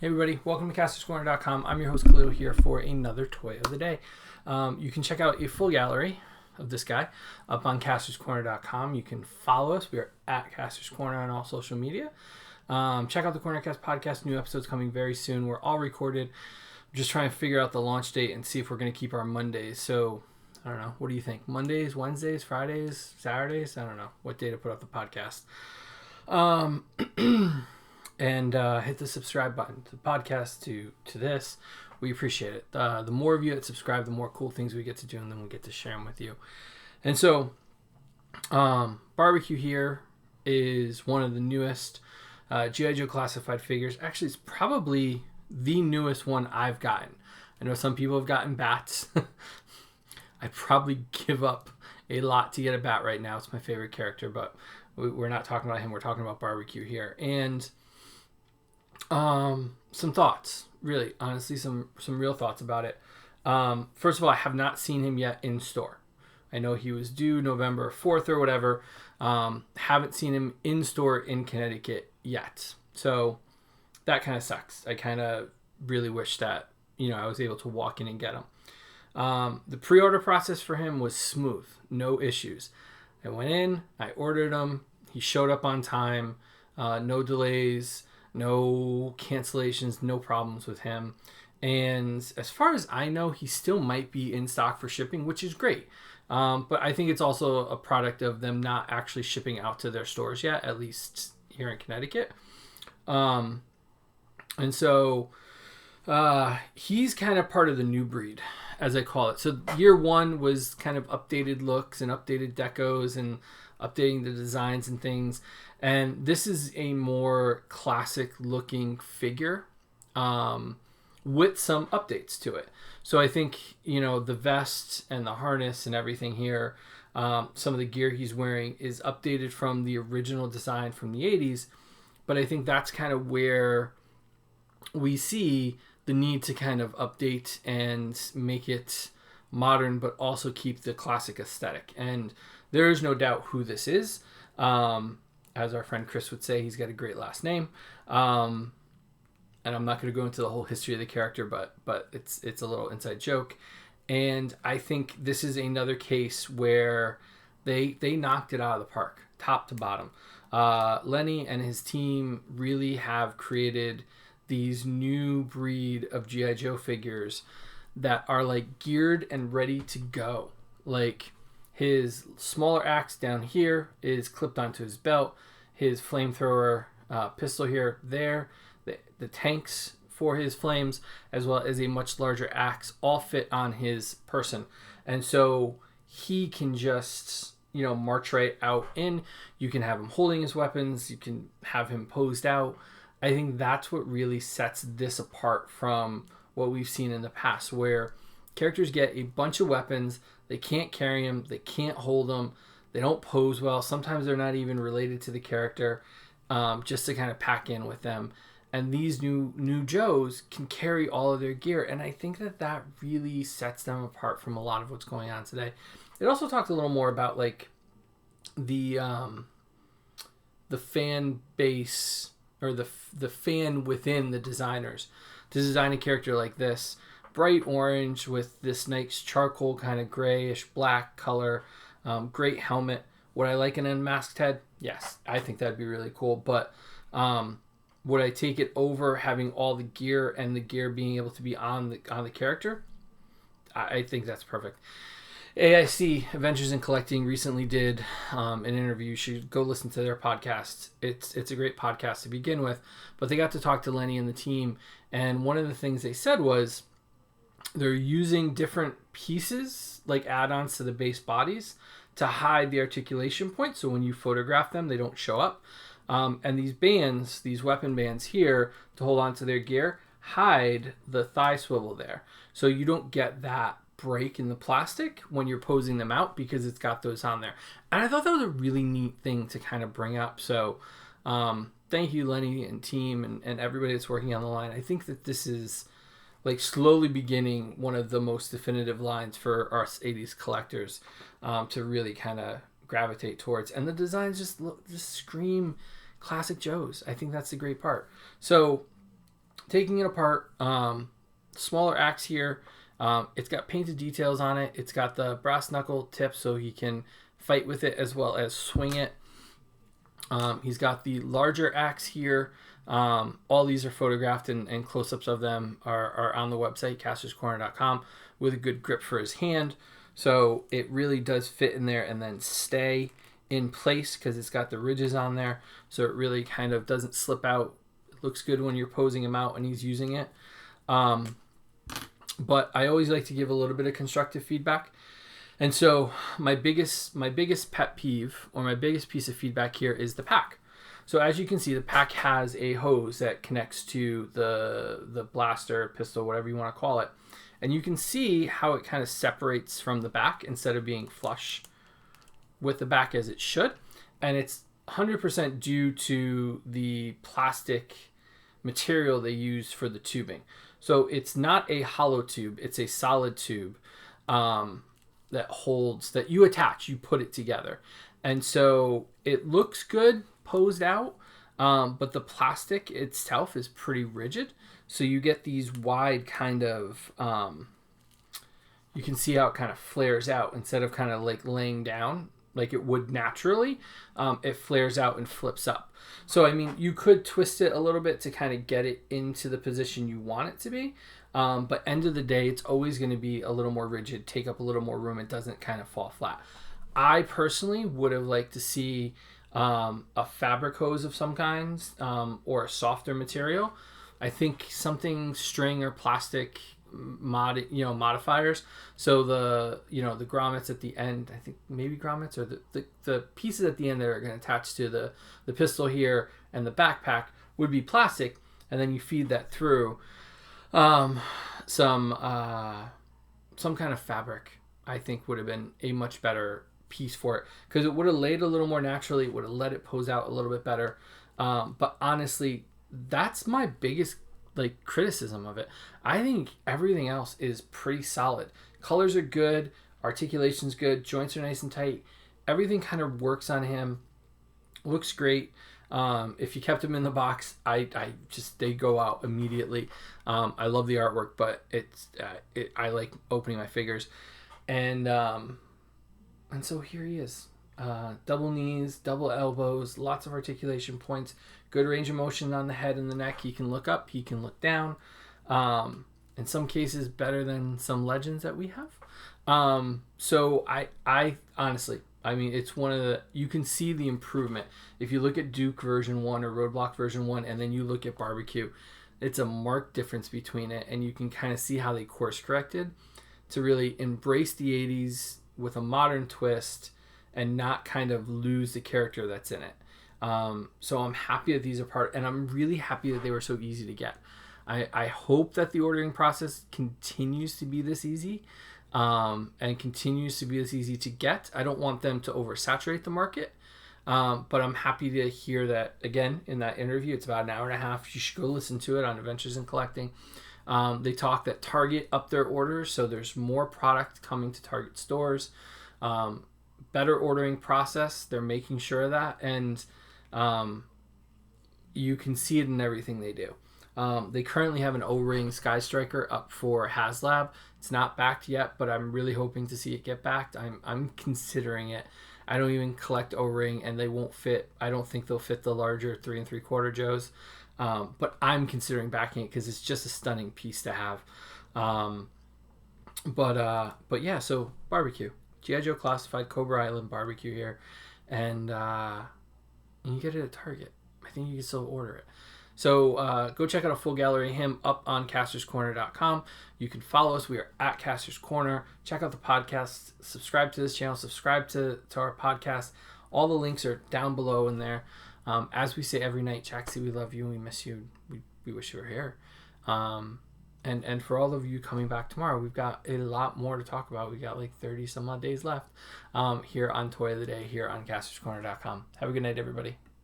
Hey everybody, welcome to Castor'sCorner.com. I'm your host Khalil here for another toy of the day. You can check out a full gallery of this guy up on Castor'sCorner.com. You can follow us. We are at Kastor's Corner on all social media. Check out the Cornercast podcast. New episodes coming very soon. We're all recorded. Just trying to figure out the launch date and see if we're going to keep our Mondays. So, I don't know. What do you think? Mondays, Wednesdays, Fridays, Saturdays? I don't know what day to put up the podcast. And hit the subscribe button to the podcast, to this. We appreciate it. The more of you that subscribe, the more cool things we get to do, and then we get to share them with you. And so, BBQ here is one of the newest G.I. Joe classified figures. Actually, it's probably the newest one I've gotten. I know some people have gotten bats. I probably give up a lot to get a bat right now. It's my favorite character, but we're not talking about him. We're talking about BBQ here. And some thoughts, really, honestly, some real thoughts about it. First of all, I have not seen him yet in store. I know he was due November 4th or whatever. Haven't seen him in store in Connecticut yet. So that kind of sucks. I kind of really wish that, I was able to walk in and get him. The pre-order process for him was smooth. No issues. I went in, I ordered him. He showed up on time. No delays. No cancellations, no problems with him. And as far as I know, he still might be in stock for shipping, which is great. But I think it's also a product of them not actually shipping out to their stores yet, at least here in Connecticut. And so he's kind of part of the new breed, as I call it. So year one was kind of updated looks and updated decos and updating the designs and things. And this is a more classic looking figure with some updates to it. So I think, the vest and the harness and everything here, some of the gear he's wearing is updated from the original design from the 80s. But I think that's kind of where we see the need to kind of update and make it modern, but also keep the classic aesthetic. And there is no doubt who this is. As our friend Chris would say, he's got a great last name. And I'm not going to go into the whole history of the character, but it's a little inside joke. And I think this is another case where they knocked it out of the park, top to bottom. Lenny and his team really have created these new breed of G.I. Joe figures that are like geared and ready to go. Like, his smaller axe down here is clipped onto his belt. His flamethrower pistol here, there. The tanks for his flames, as well as a much larger axe, all fit on his person. And so he can just, march right out in. You can have him holding his weapons. You can have him posed out. I think that's what really sets this apart from what we've seen in the past, where characters get a bunch of weapons. They can't carry them. They can't hold them. They don't pose well. Sometimes they're not even related to the character, just to kind of pack in with them. And these new Joes can carry all of their gear. And I think that really sets them apart from a lot of what's going on today. It also talked a little more about like the fan base, or the fan within the designers, to design a character like this. Bright orange with this nice charcoal kind of grayish black color. Great helmet. Would I like an unmasked head? Yes, I think that'd be really cool. But would I take it over having all the gear and the gear being able to be on the character? I think that's perfect. AIC, Adventures in Collecting, recently did an interview. You should go listen to their podcast. It's a great podcast to begin with. But they got to talk to Lenny and the team. And one of the things they said was, they're using different pieces, like add-ons to the base bodies, to hide the articulation points. So when you photograph them, they don't show up. And these bands, these weapon bands here, to hold on to their gear, hide the thigh swivel there. So you don't get that break in the plastic when you're posing them out, because it's got those on there. And I thought that was a really neat thing to kind of bring up. So thank you, Lenny and team, and everybody that's working on the line. I think that this is like slowly beginning one of the most definitive lines for us 80s collectors to really kind of gravitate towards. And the designs just scream classic Joes. I think that's the great part. So taking it apart, smaller axe here. It's got painted details on it. It's got the brass knuckle tip so he can fight with it as well as swing it. He's got the larger axe here. All these are photographed and close-ups of them are on the website, castorscorner.com, with a good grip for his hand. So it really does fit in there and then stay in place because it's got the ridges on there. So it really kind of doesn't slip out. It looks good when you're posing him out and he's using it. But I always like to give a little bit of constructive feedback. And so my biggest pet peeve or my biggest piece of feedback here is the pack. So as you can see, the pack has a hose that connects to the blaster, pistol, whatever you want to call it. And you can see how it kind of separates from the back instead of being flush with the back as it should. And it's 100% due to the plastic material they use for the tubing. So it's not a hollow tube, it's a solid tube that holds, that you attach, you put it together. And so it looks good posed out, but the plastic itself is pretty rigid. So you get these wide kind of, you can see how it kind of flares out instead of kind of like laying down like it would naturally. It flares out and flips up. So, I mean, you could twist it a little bit to kind of get it into the position you want it to be. But end of the day, it's always going to be a little more rigid, take up a little more room. It doesn't kind of fall flat. I personally would have liked to see a fabric hose of some kinds or a softer material. I think something string or plastic modifiers. So the grommets at the end, I think maybe grommets or the pieces at the end that are going to attach to the pistol here and the backpack would be plastic, and then you feed that through some kind of fabric. I think would have been a much better piece for it because it would have laid a little more naturally. It would have let it pose out a little bit better. But honestly, that's my biggest criticism of it. I think everything else is pretty solid. Colors are good, articulation's good, joints are nice and tight. Everything kind of works on him. Looks great. If you kept them in the box, they go out immediately. I love the artwork, but I like opening my figures, and so here he is. Double knees, double elbows, lots of articulation points, good range of motion on the head and the neck. He can look up, he can look down. In some cases, better than some legends that we have. So I honestly, I mean, it's one of the, you can see the improvement. If you look at Duke version 1 or Roadblock version 1, and then you look at BBQ, it's a marked difference between it, and you can kind of see how they course corrected to really embrace the 80s with a modern twist and not kind of lose the character that's in it. So I'm happy that these are part, and I'm really happy that they were so easy to get. I hope that the ordering process continues to be this easy, and continues to be this easy to get. I don't want them to oversaturate the market, but I'm happy to hear that, again, in that interview. It's about an hour and a half. You should go listen to it on Adventures in Collecting. They talk that Target upped their orders, so there's more product coming to Target stores. Better ordering process. They're making sure of that, and you can see it in everything they do. They currently have an O-ring Sky Striker up for HasLab. It's not backed yet, but I'm really hoping to see it get backed. I'm considering it. I don't even collect O-ring, and they won't fit. I don't think they'll fit the larger 3 3/4 Joes. But I'm considering backing it because it's just a stunning piece to have. But yeah, so BBQ. G.I. Joe Classified, Cobra Island BBQ here. And you get it at Target. I think you can still order it. So go check out a full gallery of him up on castorscorner.com. You can follow us. We are at Kastor's Corner. Check out the podcast. Subscribe to this channel. Subscribe to our podcast. All the links are down below in there. As we say every night, Jaxie, we love you and we miss you. We wish you were here. And for all of you coming back tomorrow, we've got a lot more to talk about. We got like 30 some odd days left here on Toy of the Day here on castorscorner.com. Have a good night, everybody.